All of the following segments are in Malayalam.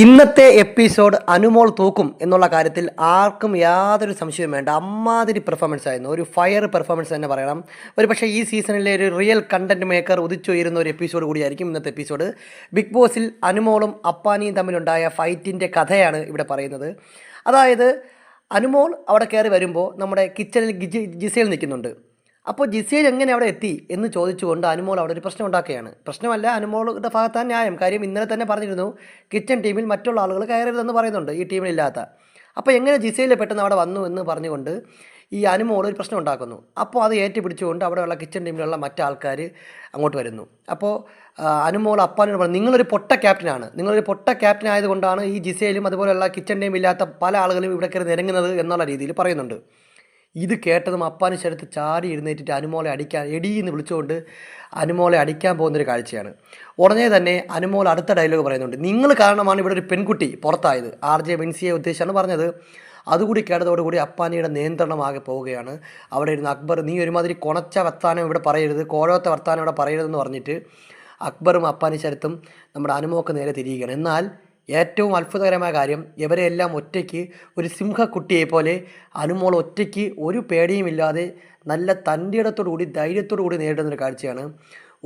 ഇന്നത്തെ എപ്പിസോഡ് അനുമോൾ തൂക്കും എന്നുള്ള കാര്യത്തിൽ ആർക്കും യാതൊരു സംശയവും വേണ്ട. അമ്മാതിരി പെർഫോമൻസ് ആയിരുന്നു, ഒരു ഫയർ പെർഫോമൻസ് തന്നെ പറയണം. ഒരു പക്ഷേ ഈ സീസണിലെ ഒരു റിയൽ കണ്ടന്റ് മേക്കർ ഉദിച്ചുയരുന്ന ഒരു എപ്പിസോഡ് കൂടിയായിരിക്കും ഇന്നത്തെ എപ്പിസോഡ്. ബിഗ് ബോസിൽ അനുമോളും അപ്പാനിയും തമ്മിലുണ്ടായ ഫൈറ്റിൻ്റെ കഥയാണ് ഇവിടെ പറയുന്നത്. അതായത് അനുമോൾ അവിടെ കയറി വരുമ്പോൾ നമ്മുടെ കിച്ചണിൽ ജിസേൽ നിൽക്കുന്നുണ്ട്. അപ്പോൾ ജിസേൽ എങ്ങനെ അവിടെ എത്തി എന്ന് ചോദിച്ചുകൊണ്ട് അനുമോൾ അവിടെ ഒരു പ്രശ്നം ഉണ്ടാക്കുകയാണ്. പ്രശ്നമല്ല, അനുമോളുടെ ഭാഗത്താണ് ന്യായം. കാര്യം ഇന്നലെ തന്നെ പറഞ്ഞിരുന്നു കിച്ചൺ ടീമിൽ മറ്റുള്ള ആളുകൾ കയറരുതെന്ന് പറയുന്നുണ്ട്, ഈ ടീമിലില്ലാത്ത. അപ്പോൾ എങ്ങനെ ജിസേൽ പെട്ടെന്ന് അവിടെ വന്നു എന്ന് പറഞ്ഞുകൊണ്ട് ഈ അനുമോൾ ഒരു പ്രശ്നം ഉണ്ടാക്കുന്നു. അപ്പോൾ അത് ഏറ്റുപിടിച്ചുകൊണ്ട് അവിടെയുള്ള കിച്ചൺ ടീമിലുള്ള മറ്റാൾക്കാർ അങ്ങോട്ട് വരുന്നു. അപ്പോൾ അനുമോൾ അപ്പാനോട് പറഞ്ഞു, നിങ്ങളൊരു പൊട്ട ക്യാപ്റ്റനാണ്, നിങ്ങളൊരു പൊട്ട ക്യാപ്റ്റൻ ആയതുകൊണ്ടാണ് ഈ ജിസേലും അതുപോലെയുള്ള കിച്ചൺ ടീം ഇല്ലാത്ത പല ആളുകളും ഇവിടെ കയറി നിരങ്ങുന്നത് എന്നുള്ള രീതിയിൽ പറയുന്നുണ്ട്. ഇത് കേട്ടതും അപ്പാന് ശരത്ത് ചാടി എഴുന്നേറ്റിട്ട് അനുമോളെ അടിക്കാൻ എടീന്ന് വിളിച്ചുകൊണ്ട് അനുമോളെ അടിക്കാൻ പോകുന്നൊരു കാഴ്ചയാണ്. ഉടനെ തന്നെ അനുമോൾ അടുത്ത ഡയലോഗ് പറയുന്നുണ്ട്, നിങ്ങൾ കാരണമാണ് ഇവിടെ ഒരു പെൺകുട്ടി പുറത്തായത്. RJ മിൻസിയെ ഉദ്ദേശിച്ചാണ് പറഞ്ഞത്. അതുകൂടി കേട്ടതോടുകൂടി അപ്പാനിയുടെ നിയന്ത്രണമാകെ പോവുകയാണ്. അവിടെ ഇരുന്ന് അക്ബർ, നീ ഒരുമാതിരി കൊണച്ച വർത്താനം ഇവിടെ പറയരുത്, കോഴത്തെ വർത്താനം ഇവിടെ പറയരുതെന്ന് പറഞ്ഞിട്ട് അക്ബറും അപ്പാനി ശരത്തും നമ്മുടെ അനുമോക്ക് നേരെ തിരിയുകയാണ്. എന്നാൽ ഏറ്റവും അത്ഭുതകരമായ കാര്യം, ഇവരെല്ലാം ഒറ്റയ്ക്ക് ഒരു സിംഹക്കുട്ടിയെ പോലെ അനുമോൾ ഒറ്റയ്ക്ക് ഒരു പേടിയുമില്ലാതെ നല്ല തൻ്റെയിടത്തോടു കൂടി ധൈര്യത്തോടു കൂടി നേരിടുന്നൊരു കാഴ്ചയാണ്.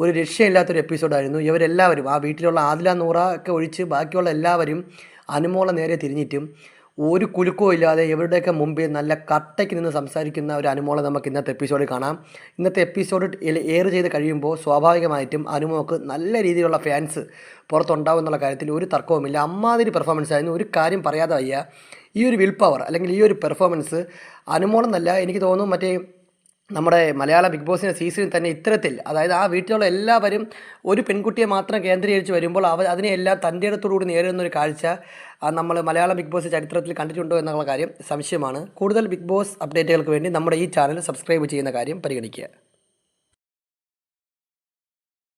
ഒരു രക്ഷയില്ലാത്തൊരു എപ്പിസോഡായിരുന്നു. ഇവരെല്ലാവരും, ആ വീട്ടിലുള്ള ആദില നൂറ ഒക്കെ ഒഴിച്ച് ബാക്കിയുള്ള എല്ലാവരും അനുമോളെ നേരെ തിരിഞ്ഞിട്ടും ഒരു കുലുക്കവും ഇല്ലാതെ ഇവരുടെയൊക്കെ മുമ്പിൽ നല്ല കട്ടയ്ക്ക് നിന്ന് സംസാരിക്കുന്ന ഒരു അനുമോളെ നമുക്ക് ഇന്നത്തെ എപ്പിസോഡിൽ കാണാം. ഇന്നത്തെ എപ്പിസോഡ് എയർ ചെയ്ത് കഴിയുമ്പോൾ സ്വാഭാവികമായിട്ടും അനുമോൾക്ക് നല്ല രീതിയിലുള്ള ഫാൻസ് പുറത്തുണ്ടാവും എന്നുള്ള കാര്യത്തിൽ ഒരു തർക്കവുമില്ല. അമ്മാതിരി പെർഫോമൻസ് ആയിരുന്നു, ഒരു കാര്യം പറയാതെ വയ്യ. ഈ ഒരു വിൽ പവർ അല്ലെങ്കിൽ ഈ ഒരു പെർഫോമൻസ് അനുമോളെന്നല്ല, എനിക്ക് തോന്നുന്നു മറ്റേ നമ്മുടെ മലയാള ബിഗ് ബോസിൻ്റെ സീസണിൽ തന്നെ ഇത്തരത്തിൽ, അതായത് ആ വീട്ടിലുള്ള എല്ലാവരും ഒരു പെൺകുട്ടിയെ മാത്രം കേന്ദ്രീകരിച്ച് വരുമ്പോൾ അതിനെയെല്ലാം തൻ്റെ ഇടത്തോടുകൂടി നേരിടുന്നൊരു കാഴ്ച നമ്മൾ മലയാള ബിഗ് ബോസ് ചരിത്രത്തിൽ കണ്ടിട്ടുണ്ടോ എന്നുള്ള കാര്യം സംശയമാണ്. കൂടുതൽ ബിഗ് ബോസ് അപ്ഡേറ്റുകൾക്ക് വേണ്ടി നമ്മുടെ ഈ ചാനൽ സബ്സ്ക്രൈബ് ചെയ്യുന്ന കാര്യം പരിഗണിക്കുക.